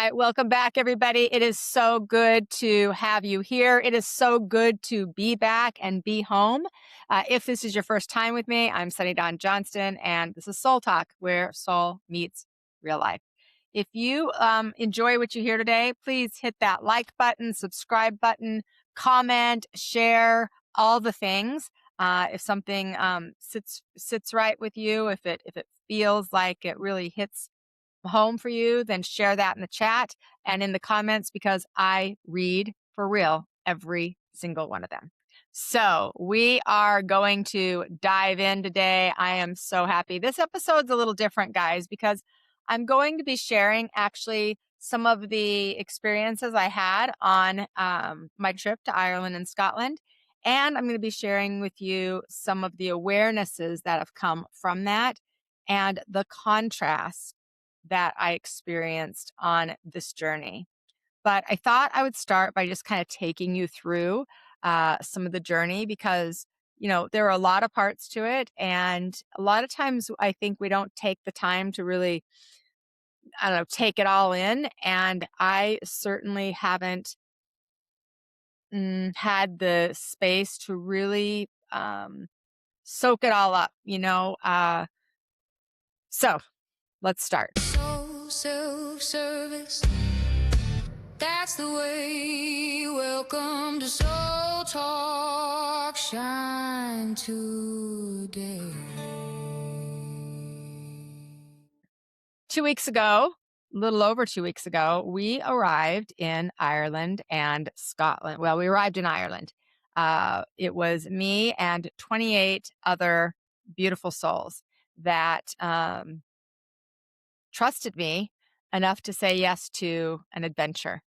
Hi, welcome back, everybody. It is so good to have you here. It is so good to be back and be home. If this is your first time with me, I'm Sunny Dawn Johnston, and this is Soul Talk, where soul meets real life. If you enjoy what you hear today, please hit that like button, subscribe button, comment, share, all the things. If something sits right with you, if it feels like it really hits home for you, then share that in the chat and in the comments, because I read for real every single one of them. So we are going to dive in today. I am so happy. This episode's a little different, guys, because I'm going to be sharing actually some of the experiences I had on my trip to Ireland and Scotland. And I'm going to be sharing with you some of the awarenesses that have come from that and the contrast that I experienced on this journey. But I thought I would start by just kind of taking you through some of the journey, because, there are a lot of parts to it. And a lot of times I think we don't take the time to really, I don't know, take it all in. And I certainly haven't had the space to really soak it all up, So let's start. So self-service, that's the way. Welcome to Soul Talk, shine today. 2 weeks ago, a little over 2 weeks ago, we arrived in Ireland and Scotland. Well, we arrived in Ireland. It was me and 28 other beautiful souls that trusted me enough to say yes to an adventure.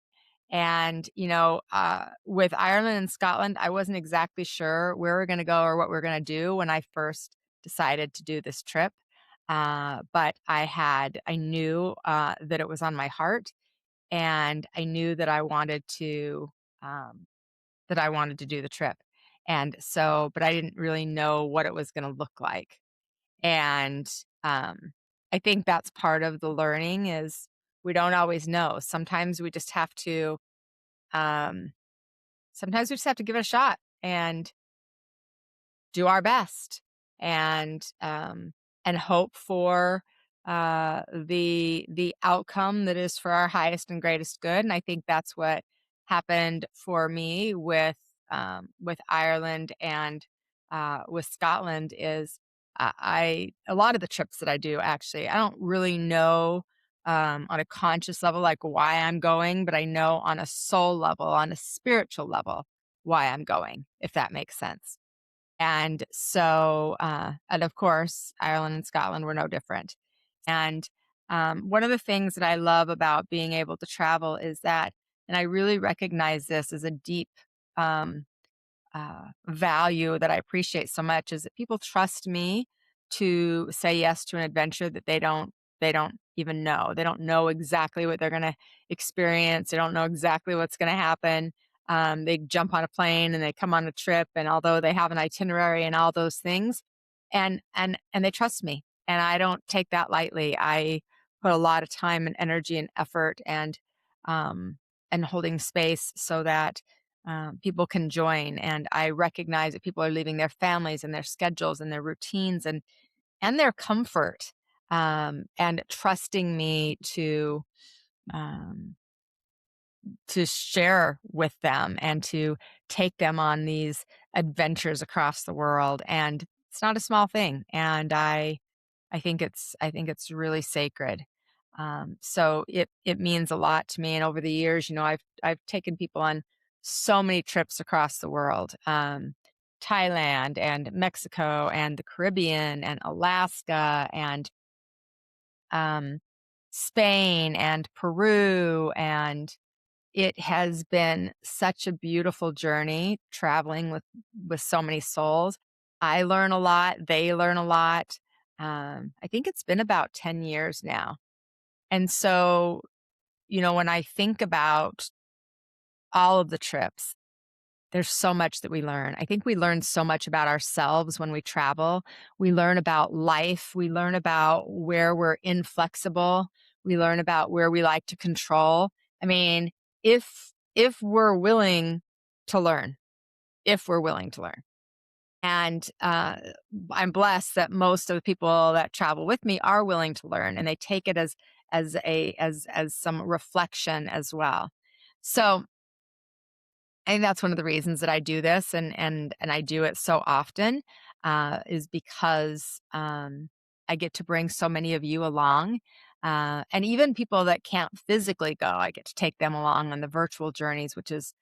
And, with Ireland and Scotland, I wasn't exactly sure where we are going to go or what we are going to do when I first decided to do this trip. But I knew that it was on my heart, and I knew that I wanted to do the trip. And so, but I didn't really know what it was going to look like. And I think that's part of the learning, is we don't always know. Um, sometimes we just have to give it a shot and do our best, and hope for the outcome that is for our highest and greatest good. And I think that's what happened for me with Ireland and with Scotland. Is a lot of the trips that I do, actually, I don't really know on a conscious level like why I'm going, but I know on a soul level, on a spiritual level, why I'm going, if that makes sense. And so, and of course, Ireland and Scotland were no different. And one of the things that I love about being able to travel is that, and I really recognize this as a deep value that I appreciate so much, is that people trust me to say yes to an adventure that they don't even know. They don't know exactly what they're going to experience. They don't know exactly what's going to happen. They jump on a plane and they come on a trip, and although they have an itinerary and all those things, and they trust me, and I don't take that lightly. I put a lot of time and energy and effort and holding space so that people can join. And I recognize that people are leaving their families and their schedules and their routines and their comfort, and trusting me um, to share with them and to take them on these adventures across the world. And it's not a small thing. And I think it's really sacred. So it means a lot to me. And over the years, I've taken people on so many trips across the world, Thailand and Mexico and the Caribbean and Alaska and um, Spain and Peru. And it has been such a beautiful journey traveling with so many souls. I learn a lot. They learn a lot. I think it's been about 10 years now. And so, when I think about all of the trips, there's so much that we learn. I think we learn so much about ourselves when we travel. We learn about life. We learn about where we're inflexible. We learn about where we like to control. I mean, if we're willing to learn, if we're willing to learn. And I'm blessed that most of the people that travel with me are willing to learn, and they take it as some reflection as well. So I think that's one of the reasons that I do this, and I do it so often, is because I get to bring so many of you along, and even people that can't physically go, I get to take them along on the virtual journeys, which is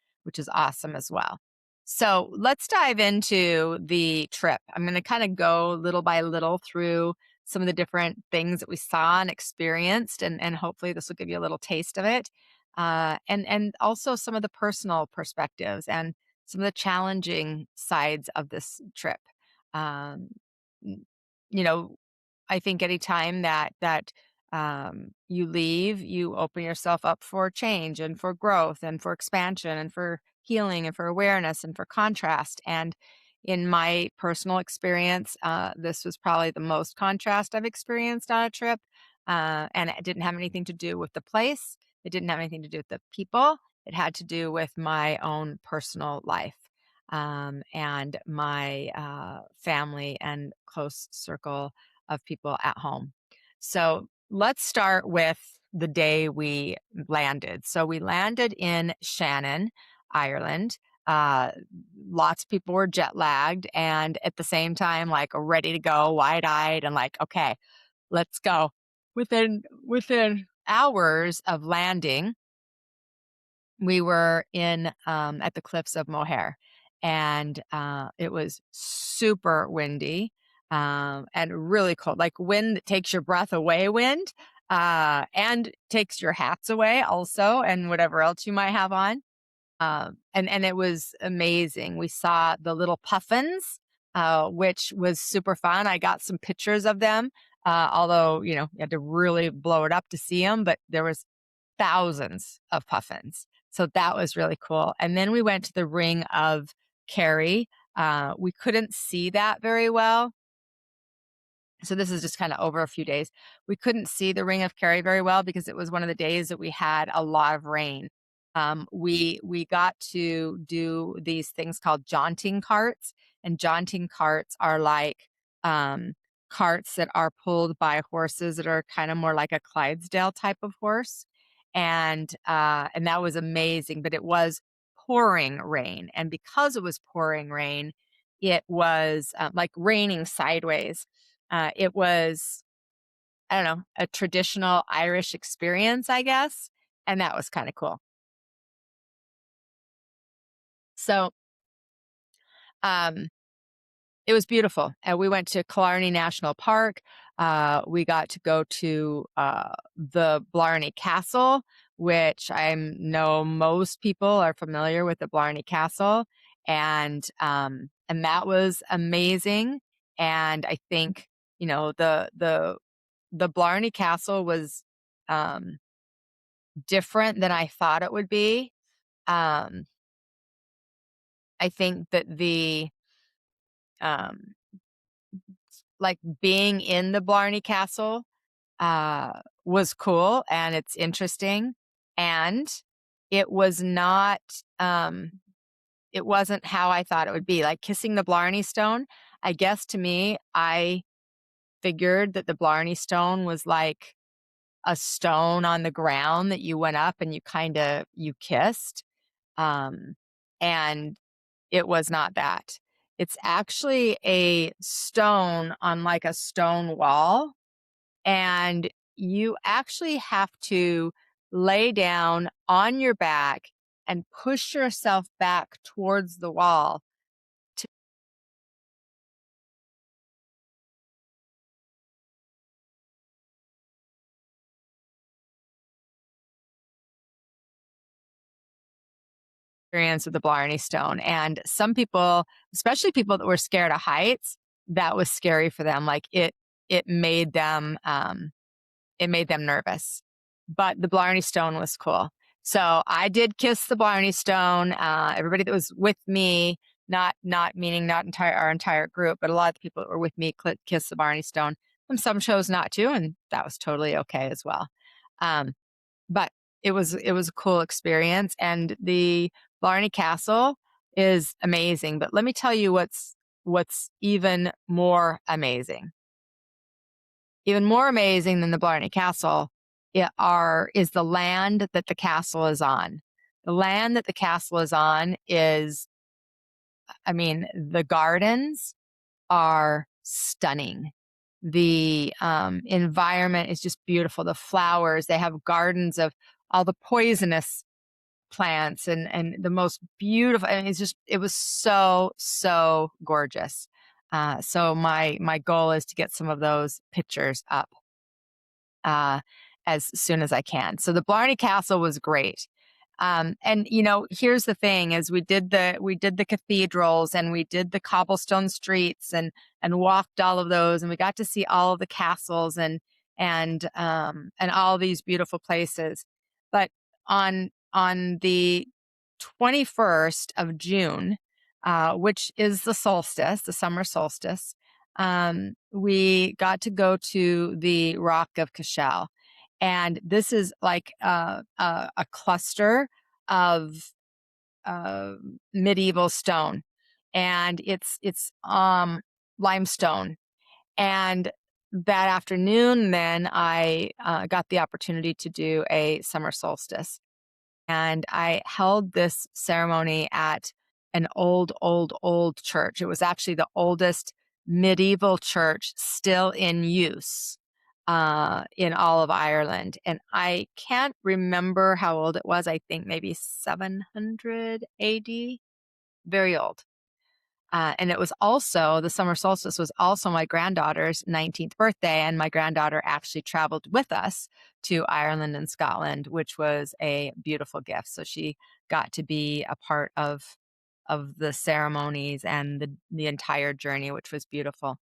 awesome as well. So let's dive into the trip. I'm going to kind of go little by little through some of the different things that we saw and experienced, and hopefully this will give you a little taste of it, and also some of the personal perspectives and some of the challenging sides of this trip. Um, n- you know, I think anytime that you leave, you open yourself up for change and for growth and for expansion and for healing and for awareness and for contrast. And in my personal experience, this was probably the most contrast I've experienced on a trip. And it didn't have anything to do with the place. It didn't have anything to do with the people. It had to do with my own personal life, and my family and close circle of people at home. So let's start with the day we landed. So we landed in Shannon, Ireland. Uh, Lots of people were jet lagged and at the same time, like ready to go, wide eyed, and like, okay, let's go. Within hours of landing, we were in at the cliffs of Moher, and it was super windy, and really cold, like wind that takes your breath away wind, and takes your hats away also, and whatever else you might have on. And it was amazing. We saw the little puffins, which was super fun. I got some pictures of them, although you had to really blow it up to see them, but there was thousands of puffins. So that was really cool. And then we went to the Ring of Kerry. We couldn't see that very well. So this is just kind of over a few days. We couldn't see the Ring of Kerry very well because it was one of the days that we had a lot of rain. We got to do these things called jaunting carts, and jaunting carts are like carts that are pulled by horses that are kind of more like a Clydesdale type of horse, and that was amazing. But it was pouring rain, and because it was pouring rain, it was like raining sideways. It was, I don't know, a traditional Irish experience, I guess, and that was kind of cool. So, um, it was beautiful. And we went to Killarney National Park. We got to go to the Blarney Castle, which I know most people are familiar with the Blarney Castle, and that was amazing. And I think the Blarney Castle was um, different than I thought it would be. Um, I think that the um, like being in the Blarney Castle was cool and it's interesting, and it was not it wasn't how I thought it would be. Like kissing the Blarney Stone, I guess to me, I figured that the Blarney Stone was like a stone on the ground that you went up and you kissed. Um, and it was not that. It's actually a stone on like a stone wall, and you actually have to lay down on your back and push yourself back towards the wall to experience with the Blarney Stone. And some people, especially people that were scared of heights, that was scary for them. Like it made them nervous. But the Blarney Stone was cool. So I did kiss the Blarney Stone. Everybody that was with me, not meaning not entire our entire group, but a lot of the people that were with me kissed the Blarney Stone. And some chose not to, and that was totally okay as well. Um, but it was a cool experience, and the Blarney Castle is amazing, but let me tell you what's even more amazing. Even more amazing than the Blarney Castle is the land that the castle is on. The land that the castle is on is, I mean, the gardens are stunning. The environment is just beautiful. The flowers, they have gardens of all the poisonous plants and the most beautiful. I mean, it was so gorgeous. So my goal is to get some of those pictures up uh, as soon as I can. So the Blarney Castle was great. And here's the thing: is we did the cathedrals and we did the cobblestone streets and walked all of those, and we got to see all of the castles and all these beautiful places. But on the 21st of June, which is the solstice, the summer solstice, we got to go to the Rock of Cashel. And this is like a cluster of uh, medieval stone. And it's limestone. And that afternoon, then I got the opportunity to do a summer solstice, and I held this ceremony at an old church. It was actually the oldest medieval church still in use in all of Ireland. And I can't remember how old it was. I think maybe 700 AD, very old. And it was also, the summer solstice was also my granddaughter's 19th birthday. And my granddaughter actually traveled with us to Ireland and Scotland, which was a beautiful gift. So she got to be a part of the ceremonies and the entire journey, which was beautiful.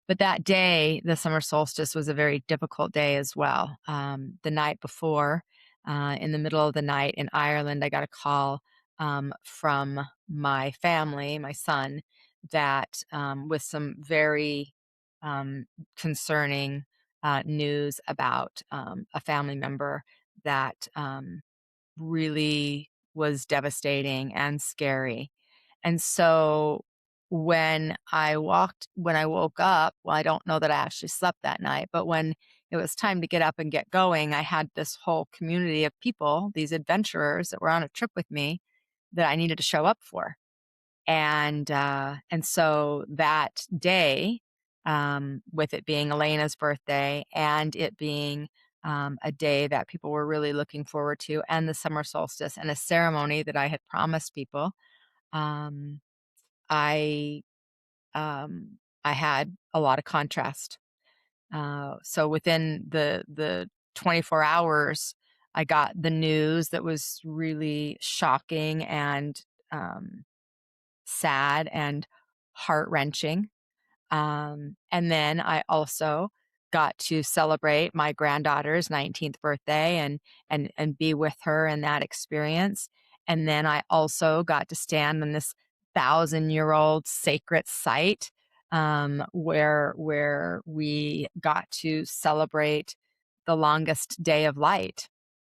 But that day, the summer solstice, was a very difficult day as well. The night before, in the middle of the night in Ireland, I got a call from my family, my son, that with some very concerning news about a family member that really was devastating and scary. And so when I woke up, well, I don't know that I actually slept that night, but when it was time to get up and get going, I had this whole community of people, these adventurers that were on a trip with me that I needed to show up for. And so that day, with it being Elena's birthday and it being a day that people were really looking forward to, and the summer solstice and a ceremony that I had promised people, um, I I had a lot of contrast. So within the 24 hours, I got the news that was really shocking and um, sad and heart wrenching. And then I also got to celebrate my granddaughter's 19th birthday and be with her in that experience. And then I also got to stand on this 1,000-year-old sacred site where we got to celebrate the longest day of light.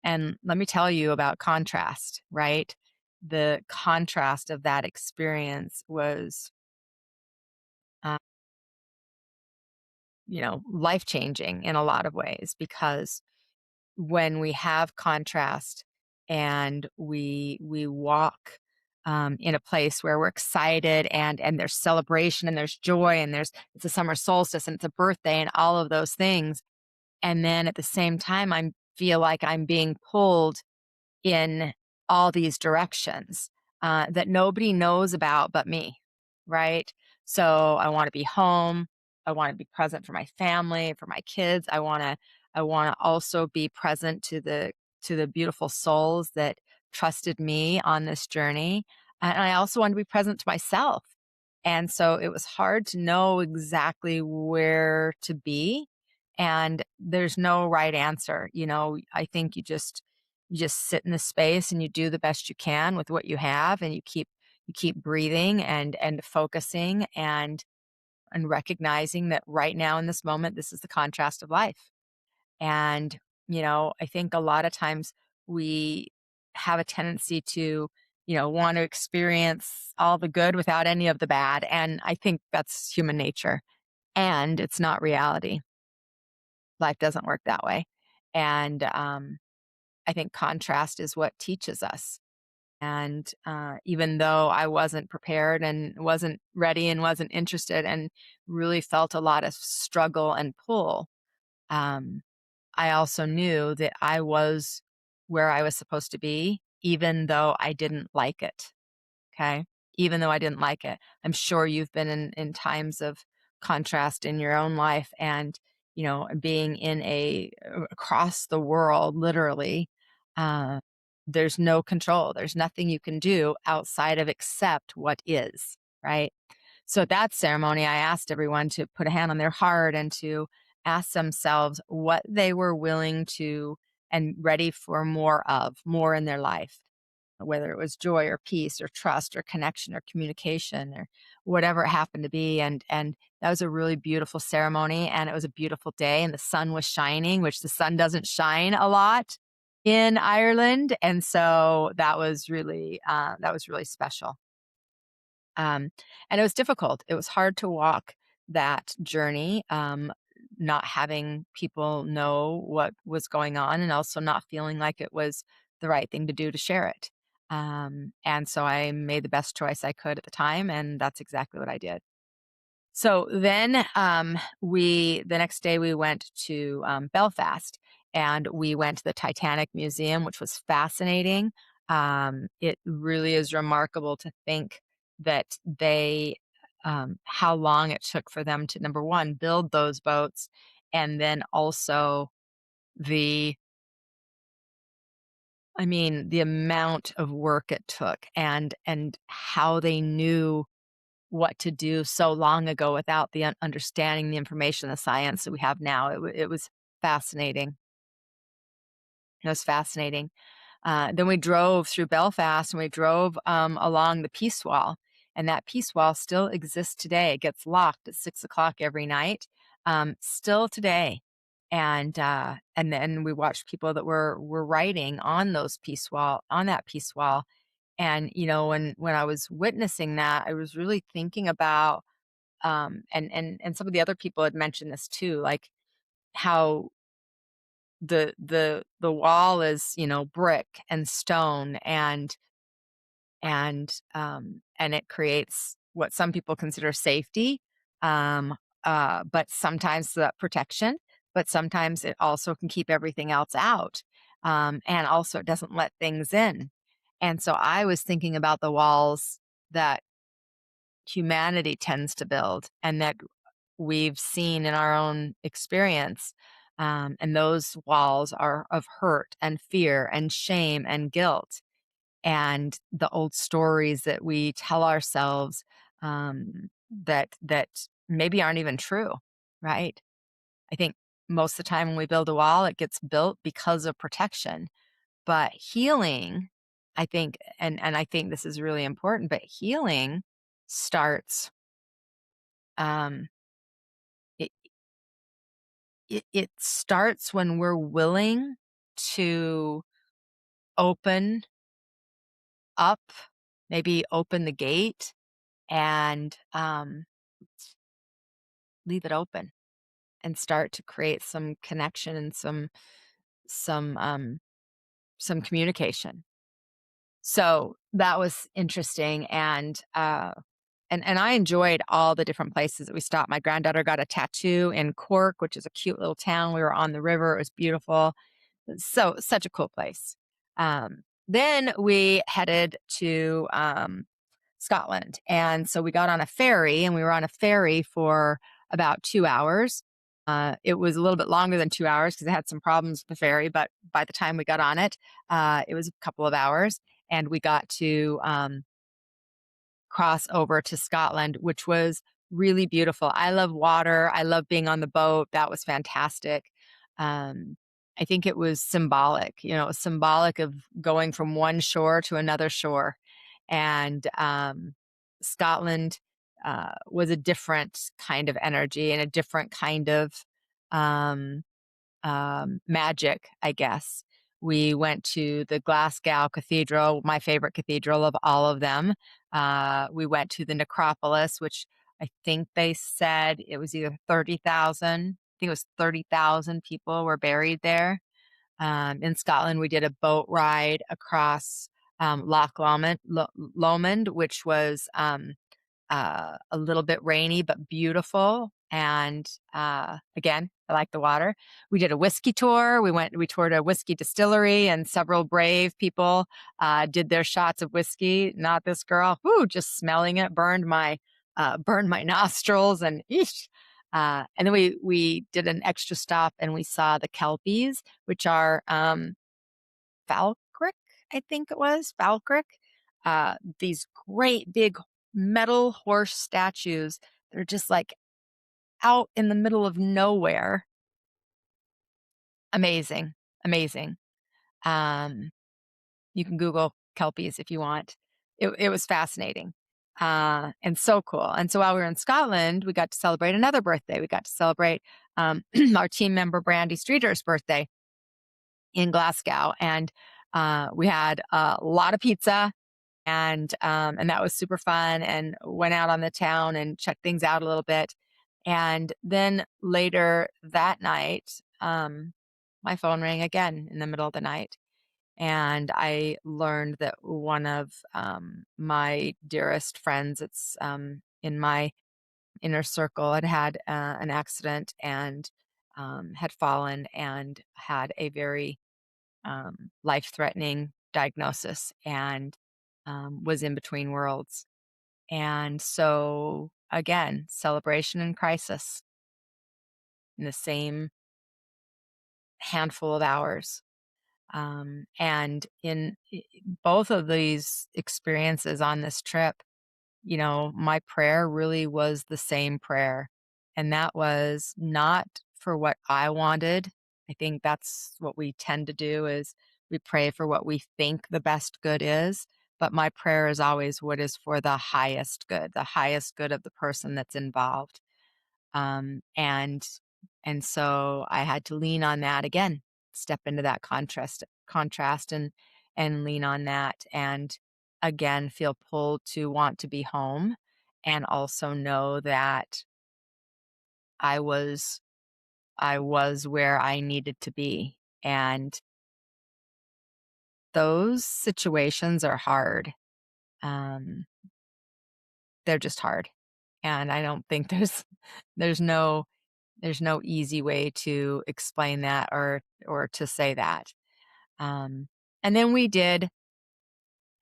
And let me tell you about contrast, right? The contrast of that experience was uh, life changing in a lot of ways, because when we have contrast and we walk in a place where we're excited and there's celebration and there's joy and it's a summer solstice and it's a birthday and all of those things, and then at the same time I feel like I'm being pulled in all these directions that nobody knows about but me, right? So I want to be home. I want to be present for my family, for my kids. I want to also be present to the beautiful souls that trusted me on this journey. And I also want to be present to myself. And so it was hard to know exactly where to be. And there's no right answer. I think you just sit in the space and you do the best you can with what you have, and you keep breathing and focusing and recognizing that right now in this moment, this is the contrast of life. And, I think a lot of times we have a tendency to, want to experience all the good without any of the bad. And I think that's human nature. And it's not reality. Life doesn't work that way. And I think contrast is what teaches us. And even though I wasn't prepared and wasn't ready and wasn't interested and really felt a lot of struggle and pull, um, I also knew that I was where I was supposed to be, even though I didn't like it. Okay. Even though I didn't like it. I'm sure you've been in times of contrast in your own life and, being in across the world, literally, uh, there's no control. There's nothing you can do outside of accept what is, right? So at that ceremony, I asked everyone to put a hand on their heart and to ask themselves what they were willing to and ready for more in their life, whether it was joy or peace or trust or connection or communication or whatever it happened to be. And that was a really beautiful ceremony, and it was a beautiful day, and the sun was shining, which the sun doesn't shine a lot in Ireland. And so that was really special. Um, and it was difficult. It was hard to walk that journey, not having people know what was going on and also not feeling like it was the right thing to do to share it. And so I made the best choice I could at the time, and that's exactly what I did. So then, the next day we went to Belfast, and we went to the Titanic Museum, which was fascinating. It really is remarkable to think that how long it took for them to, number one, build those boats, and then also the, the amount of work it took, and how they knew what to do so long ago without the understanding the information, the science that we have now. It was fascinating. It was fascinating. Then we drove through Belfast, and we drove along the Peace Wall, and that Peace Wall still exists today. It gets locked at 6 o'clock every night, still today. And then we watched people that were writing on that Peace Wall. And when I was witnessing that, I was really thinking about and some of the other people had mentioned this too, like how the wall is, brick and stone, and it creates what some people consider safety, um, but sometimes that protection, but sometimes it also can keep everything else out, and also it doesn't let things in. And so I was thinking about the walls that humanity tends to build and that we've seen in our own experience. And those walls are of hurt and fear and shame and guilt, and the old stories that we tell ourselves, that maybe aren't even true, right? I think most of the time when we build a wall, it gets built because of protection. But healing, I think, and I think this is really important, but healing starts, um, it, it starts when we're willing to open up, maybe open the gate and leave it open and start to create some connection and some um, some communication. So that was interesting, and I enjoyed all the different places that we stopped. My granddaughter got a tattoo in Cork, which is a cute little town. We were on the river. It was beautiful. So such a cool place. Then we headed to Scotland, and so we got on a ferry, and we were on a ferry for about 2 hours. It was a little bit longer than 2 hours because it had some problems with the ferry, but by the time we got on it, it was a couple of hours, and we got to cross over to Scotland, which was really beautiful. I love water. I love being on the boat. That was fantastic. Um, I think it was symbolic. It was symbolic of going from one shore to another shore. And Scotland was a different kind of energy and a different kind of um, magic, I guess. We went to the Glasgow Cathedral, my favorite cathedral of all of them. We went to the necropolis, which I think they said it was either 30,000. I think it was 30,000 people were buried there. In Scotland, we did a boat ride across Loch Lomond, which was a little bit rainy but beautiful. And again, I like the water. We did a whiskey tour. We toured a whiskey distillery, and several brave people did their shots of whiskey. Not this girl, whoo, just smelling it burned my nostrils, and eesh. And then we did an extra stop, and we saw the Kelpies, which are Falkirk, I think it was Falkirk. These great big metal horse statues. They're just like out in the middle of nowhere. Amazing, amazing. Um, you can Google Kelpies if you want. It was fascinating and so cool. And so while we were in Scotland, we got to celebrate another birthday. We got to celebrate our team member Brandy Streeter's birthday in Glasgow, and we had a lot of pizza, and that was super fun, and went out on the town and checked things out a little bit. And then later that night, my phone rang again in the middle of the night, and I learned that one of my dearest friends, it's in my inner circle, had had an accident, and had fallen and had a very life-threatening diagnosis, and was in between worlds. And so, again, celebration and crisis in the same handful of hours. And in both of these experiences on this trip, my prayer really was the same prayer. And that was not for what I wanted. I think that's what we tend to do, is we pray for what we think the best good is. But my prayer is always what is for the highest good of the person that's involved. Um, and and so I had to lean on that again, step into that contrast and lean on that, and again feel pulled to want to be home, and also know that I was I was where I needed to be. And those situations are hard. Um, they're just hard. And I don't think there's no there's no easy way to explain that, or to say that. Um, and then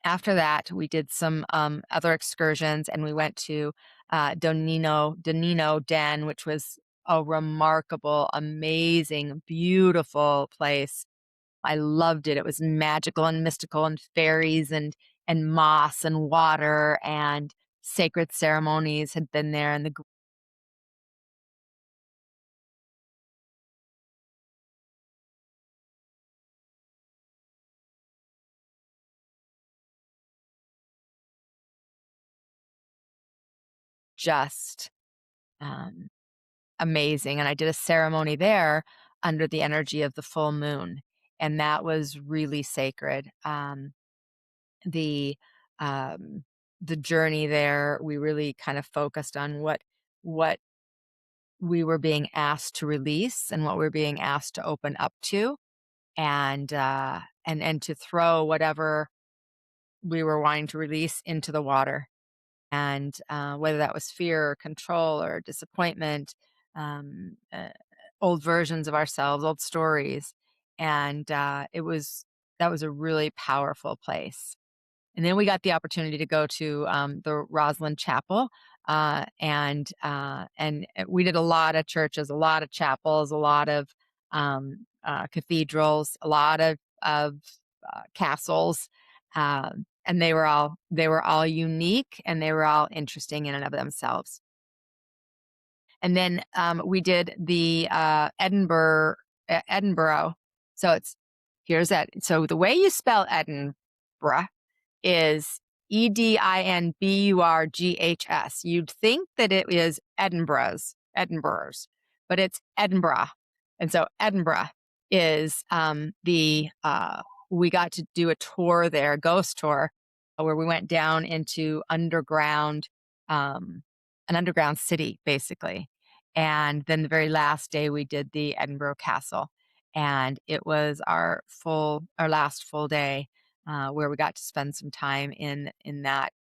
after that, we did some other excursions, and we went to Donino Den, which was a remarkable, amazing, beautiful place. I loved it. It was magical and mystical, and fairies and moss and water, and sacred ceremonies had been there, and the just um, amazing. And I did a ceremony there under the energy of the full moon, and that was really sacred. The um, the journey there, we really kind of focused on what we were being asked to release, and what we were being asked to open up to, and to throw whatever we were wanting to release into the water. And whether that was fear or control or disappointment, um, uh, old versions of ourselves, old stories. And that was a really powerful place. And then we got the opportunity to go to the Roslyn Chapel, and we did a lot of churches, a lot of chapels, a lot of cathedrals, a lot of castles, and they were all unique, and they were all interesting in and of themselves. And then we did the Edinburgh. So it's here's that. So the way you spell Edinburgh is Edinburghs. You'd think that it is Edinburgh's, but it's Edinburgh. And so Edinburgh is we got to do a tour there, a ghost tour, where we went down into um, an underground city, basically. And then the very last day, we did the Edinburgh Castle, and it was our last full day, where we got to spend some time in that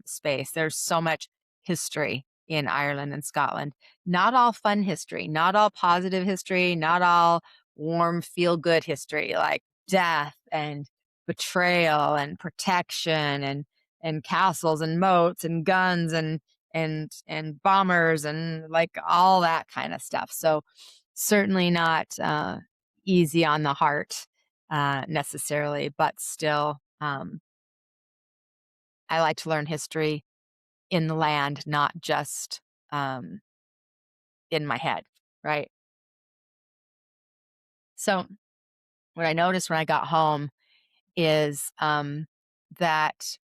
space. There's so much history in Ireland and Scotland. Not all fun history, not all positive history, not all warm, feel good history, like death and betrayal and protection and castles and moats and guns and bombers and like all that kind of stuff. So certainly not easy on the heart necessarily, but still, I like to learn history in the land, not just um, in my head, right? So what I noticed when I got home is that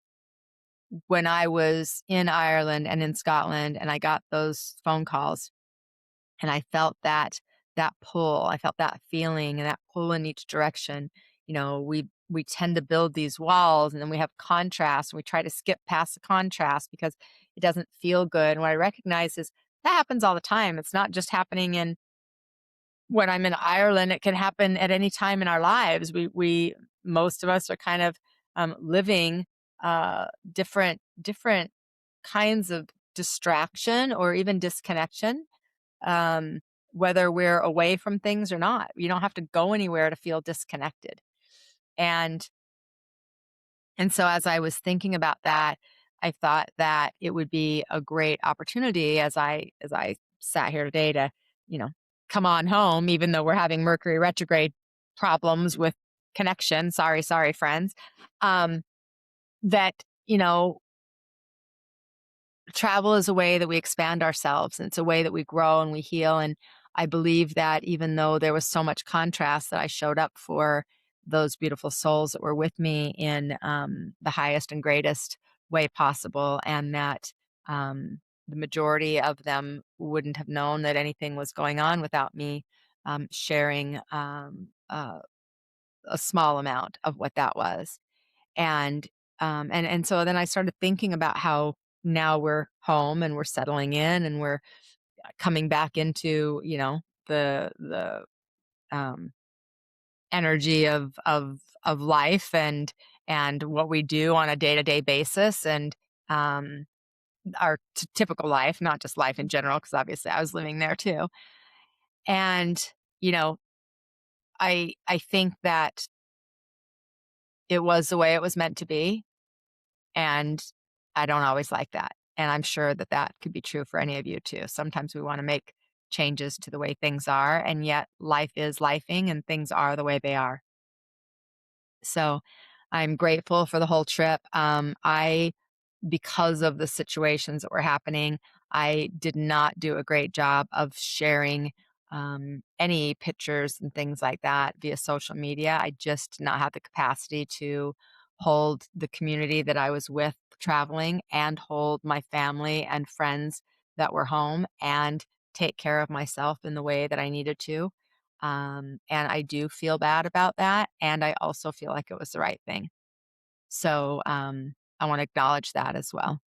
when I was in Ireland and in Scotland and I got those phone calls and I felt that pull, I felt that feeling and that pull in each direction. We tend to build these walls and then we have contrast and we try to skip past the contrast because it doesn't feel good. And what I recognize is that happens all the time. It's not just happening in when I'm in Ireland, it can happen at any time in our lives. We most of us are kind of living different kinds of distraction or even disconnection, um, whether we're away from things or not. You don't have to go anywhere to feel disconnected. And and so as I was thinking about that, I thought that it would be a great opportunity as I sat here today to, you know, come on home, even though we're having Mercury retrograde problems with connection. Sorry, friends. Um, that, travel is a way that we expand ourselves and it's a way that we grow and we heal. And I believe that even though there was so much contrast, that I showed up for those beautiful souls that were with me in the highest and greatest way possible, and that the majority of them wouldn't have known that anything was going on without me sharing a small amount of what that was. And so then I started thinking about how now we're home and we're settling in and we're coming back into, the um, energy of life and what we do on a day-to-day basis, and um, our typical life, not just life in general, because obviously I was living there too. And you know, I think that it was the way it was meant to be. And I don't always like that. And I'm sure that that could be true for any of you too. Sometimes we want to make changes to the way things are, and yet life is lifing and things are the way they are. So I'm grateful for the whole trip. Because of the situations that were happening, I did not do a great job of sharing any pictures and things like that via social media. I just did not have the capacity to hold the community that I was with traveling and hold my family and friends that were home and take care of myself in the way that I needed to. And I do feel bad about that. And I also feel like it was the right thing. So I want to acknowledge that as well.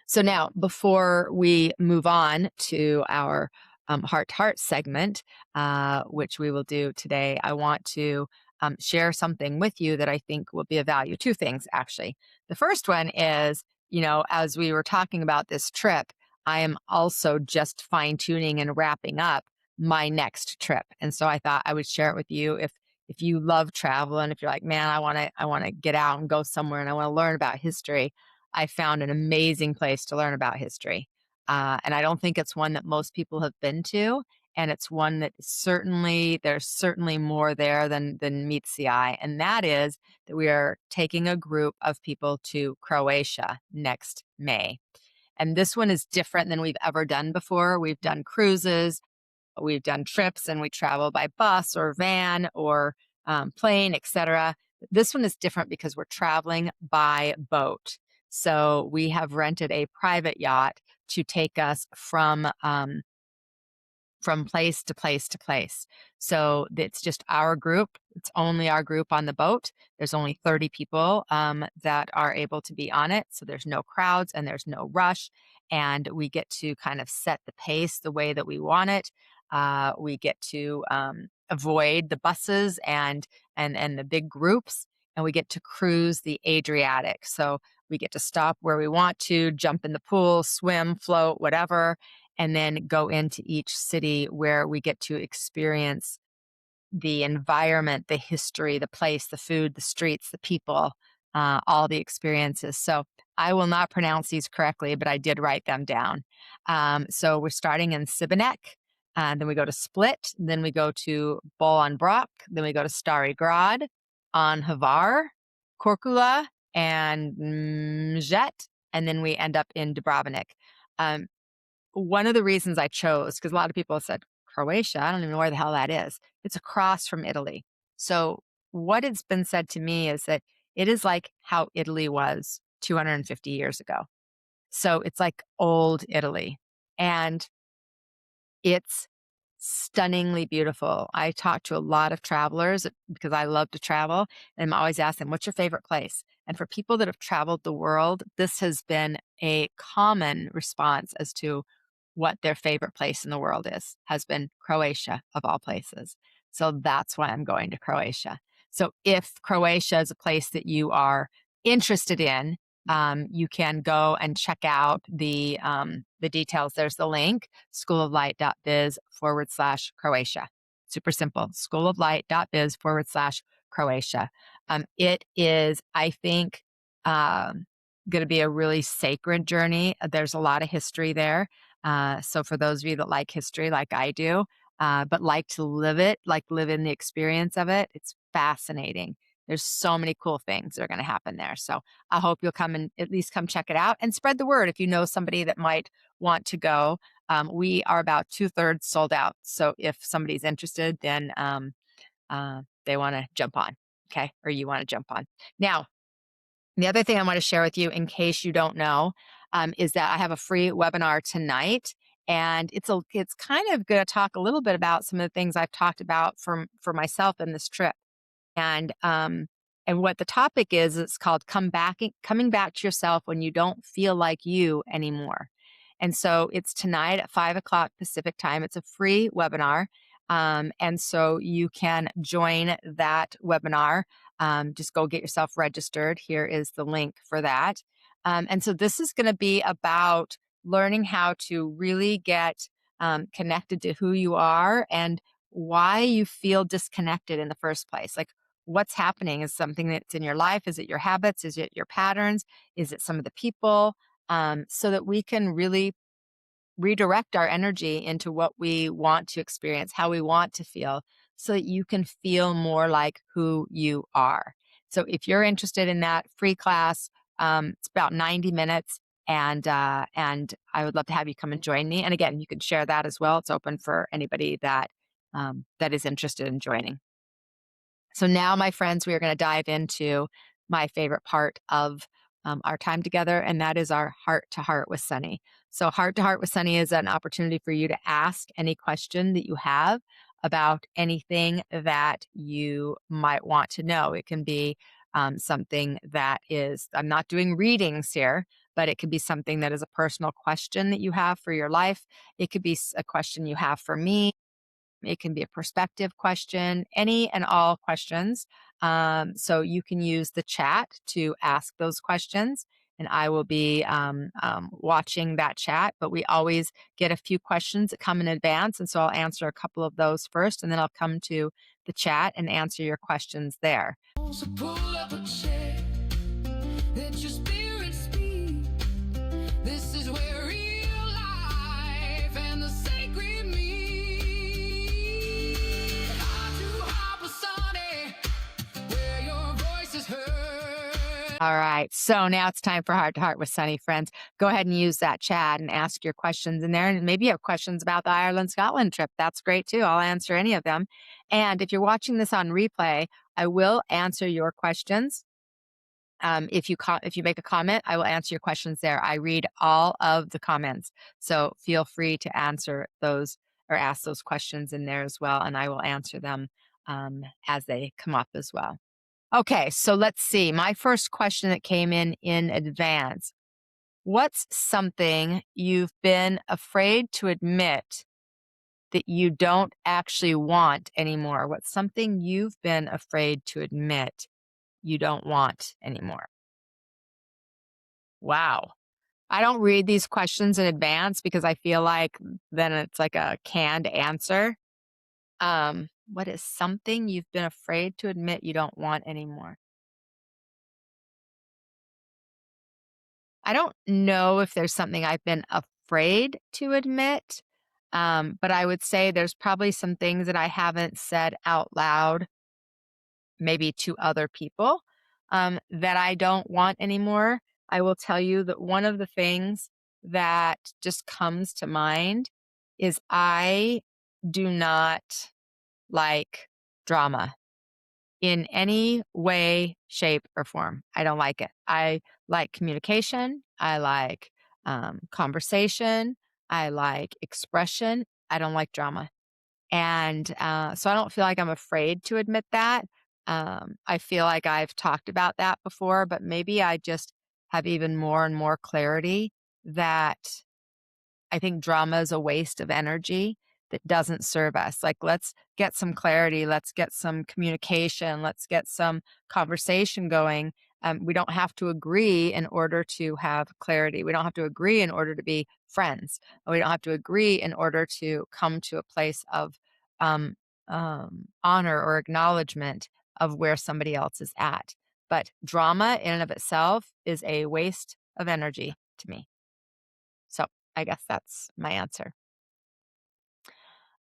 So now, before we move on to our heart to heart segment, which we will do today, I want to share something with you that I think will be of value. Two things, actually. The first one is, as we were talking about this trip, I am also just fine tuning and wrapping up my next trip. And so I thought I would share it with you if you love travel and if you're like, man, I want to get out and go somewhere and I want to learn about history. I found an amazing place to learn about history. And I don't think it's one that most people have been to. And it's one that there's certainly more there than meets the eye. And that is that we are taking a group of people to Croatia next May. And this one is different than we've ever done before. We've done cruises, we've done trips, and we travel by bus or van or plane, etc. This one is different because we're traveling by boat. So we have rented a private yacht to take us from from place to place to place. So it's just our group. It's only our group on the boat. There's only 30 people that are able to be on it. So there's no crowds and there's no rush. And we get to kind of set the pace the way that we want it. We get to avoid the buses and the big groups, and we get to cruise the Adriatic. So we get to stop where we want to, jump in the pool, swim, float, whatever, and then go into each city where we get to experience the environment, the history, the place, the food, the streets, the people, all the experiences. So I will not pronounce these correctly, but I did write them down. So we're starting in Sibinek, then we go to Split, then we go to Bol-on-Brock, then we go to Stary Grad, on Hvar, Korčula, and Mjet, and then we end up in Dubrovnik. Um, One of the reasons I chose, because a lot of people have said, Croatia, I don't even know where the hell that is. It's across from Italy. So what it's been said to me is that it is like how Italy was 250 years ago. So it's like old Italy. And it's stunningly beautiful. I talk to a lot of travelers because I love to travel, and I'm always asking, what's your favorite place? And for people that have traveled the world, this has been a common response as to what their favorite place in the world is, has been Croatia, of all places. So that's why I'm going to Croatia. So if Croatia is a place that you are interested in, you can go and check out the details. There's the link, schooloflight.biz/Croatia. Super simple, schooloflight.biz/Croatia. It is, I think, going to be a really sacred journey. There's a lot of history there. So for those of you that like history, like I do, but like to live it, like live in the experience of it, it's fascinating. There's so many cool things that are going to happen there. So I hope you'll come and at least come check it out and spread the word if you know somebody that might want to go. We are about 2/3 sold out. So if somebody's interested, then they want to jump on, okay? Or you want to jump on. Now, the other thing I want to share with you, in case you don't know, is that I have a free webinar tonight, and it's kind of going to talk a little bit about some of the things I've talked about for myself in this trip. And what the topic is, it's called coming back to yourself when you don't feel like you anymore. And so it's tonight at 5 o'clock Pacific time. It's a free webinar. And so you can join that webinar. Just go get yourself registered. Here is the link for that. And so this is going to be about learning how to really get connected to who you are and why you feel disconnected in the first place. Like, what's happening? Is something that's in your life? Is it your habits? Is it your patterns? Is it some of the people? So that we can really redirect our energy into what we want to experience, how we want to feel, so that you can feel more like who you are. So if you're interested in that free class, it's about 90 minutes. And I would love to have you come and join me. And again, you can share that as well. It's open for anybody that that is interested in joining. So now, my friends, we are going to dive into my favorite part of our time together, and that is our Heart to Heart with Sunny. So Heart to Heart with Sunny is an opportunity for you to ask any question that you have about anything that you might want to know. It can be something that is, I'm not doing readings here, but it could be something that is a personal question that you have for your life. It could be a question you have for me. It can be a perspective question, any and all questions. So you can use the chat to ask those questions, and I will be watching that chat. But we always get a few questions that come in advance, and so I'll answer a couple of those first, and then I'll come to the chat and answer your questions there. So pull up a chair, let your spirit speak. This is where real life and the sacred meet. Heart to heart with Sunny, where your voice is heard. All right, so now it's time for Heart to Heart with Sunny, friends. Go ahead and use that chat and ask your questions in there. And maybe you have questions about the Ireland-Scotland trip. That's great too. I'll answer any of them. And if you're watching this on replay, I will answer your questions. If you make a comment, I will answer your questions there. I read all of the comments, so feel free to answer those or ask those questions in there as well, and I will answer them as they come up as well. Okay, so let's see. My first question that came in advance. What's something you've been afraid to admit that you don't actually want anymore? What's something you've been afraid to admit you don't want anymore? Wow. I don't read these questions in advance because I feel like then it's like a canned answer. What is something you've been afraid to admit you don't want anymore? I don't know if there's something I've been afraid to admit, but I would say there's probably some things that I haven't said out loud, maybe to other people, that I don't want anymore. I will tell you that one of the things that just comes to mind is I do not like drama in any way, shape, or form. I don't like it. I like communication. I like conversation. I like expression. I don't like drama. And so I don't feel like I'm afraid to admit that. I feel like I've talked about that before, but maybe I just have even more and more clarity that I think drama is a waste of energy that doesn't serve us. Like, let's get some clarity. Let's get some communication. Let's get some conversation going. We don't have to agree in order to have clarity. We don't have to agree in order to be friends. We don't have to agree in order to come to a place of um, honor or acknowledgement of where somebody else is at. But drama in and of itself is a waste of energy to me. So I guess that's my answer.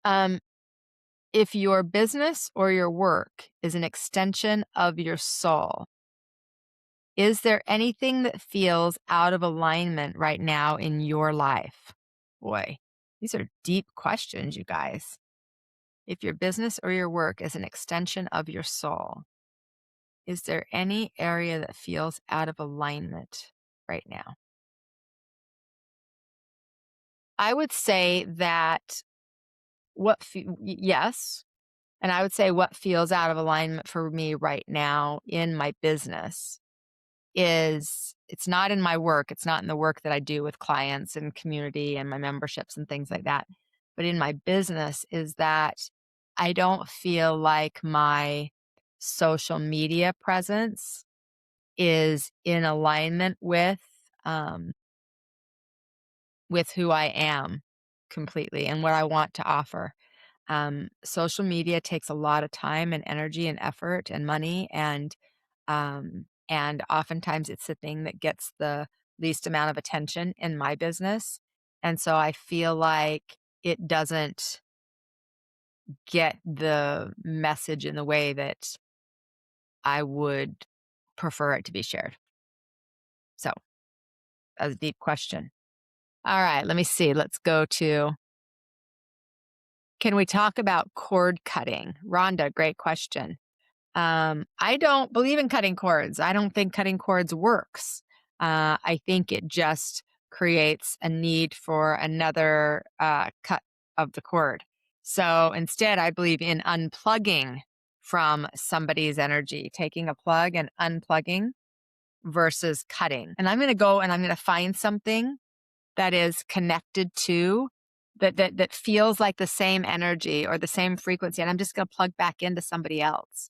Um, if your business or your work is an extension of your soul, is there anything that feels out of alignment right now in your life? Boy, these are deep questions, you guys. If your business or your work is an extension of your soul, is there any area that feels out of alignment right now? I would say that yes. And I would say what feels out of alignment for me right now in my business is it's not in my work. It's not in the work that I do with clients and community and my memberships and things like that. But in my business is that I don't feel like my social media presence is in alignment um, with who I am completely and what I want to offer. Social media takes a lot of time and energy and effort and money, and oftentimes it's the thing that gets the least amount of attention in my business. And so I feel like it doesn't get the message in the way that I would prefer it to be shared. So that's a deep question. All right, let me see. Let's go to, can we talk about cord cutting? Rhonda, great question. I don't believe in cutting cords. I don't think cutting cords works. I think it just creates a need for another cut of the cord. So instead, I believe in unplugging from somebody's energy, taking a plug and unplugging versus cutting. And I'm going to go and I'm going to find something that is connected to that feels like the same energy or the same frequency, and I'm just going to plug back into somebody else.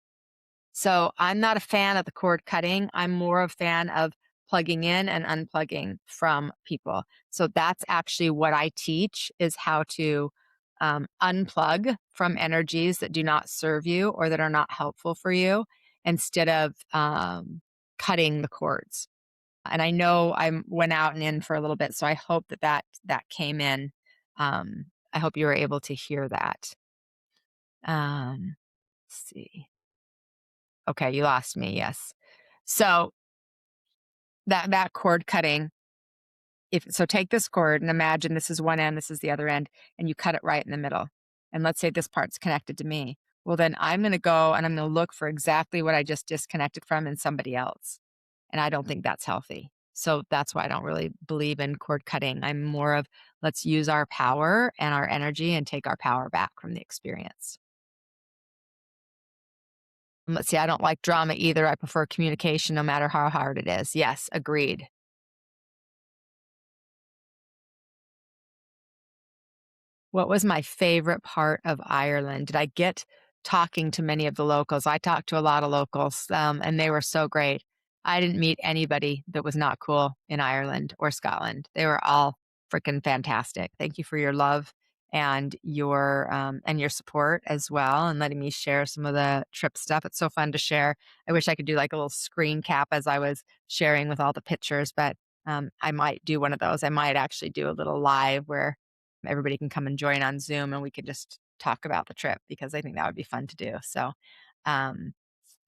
So I'm not a fan of the cord cutting. I'm more a fan of plugging in and unplugging from people. So that's actually what I teach is how to unplug from energies that do not serve you or that are not helpful for you instead of cutting the cords. And I know I went out and in for a little bit, so I hope that came in. I hope you were able to hear that. Let's see. Okay, you lost me, yes. So that cord cutting, if so take this cord and imagine this is one end, this is the other end, and you cut it right in the middle. And let's say this part's connected to me. Well, then I'm gonna go and I'm gonna look for exactly what I just disconnected from in somebody else. And I don't think that's healthy. So that's why I don't really believe in cord cutting. I'm more of let's use our power and our energy and take our power back from the experience. Let's see, I don't like drama either. I prefer communication no matter how hard it is. Yes, agreed. What was my favorite part of Ireland? Did I get talking to many of the locals? I talked to a lot of locals, and they were so great. I didn't meet anybody that was not cool in Ireland or Scotland. They were all freaking fantastic. Thank you for your love and your support as well, and letting me share some of the trip stuff. It's so fun to share. I wish I could do like a little screen cap as I was sharing with all the pictures, but I might do one of those. I might actually do a little live where everybody can come and join on Zoom and we could just talk about the trip because I think that would be fun to do. So, um,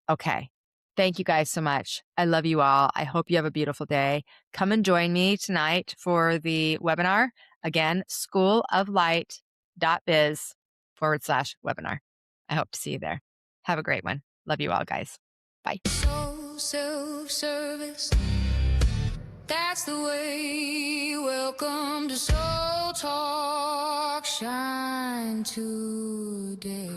okay. Thank you guys so much. I love you all. I hope you have a beautiful day. Come and join me tonight for the webinar. Again, schooloflight.biz/webinar. I hope to see you there. Have a great one. Love you all, guys. Bye. So self-service, that's the way. Welcome to Soul Talk, shine today.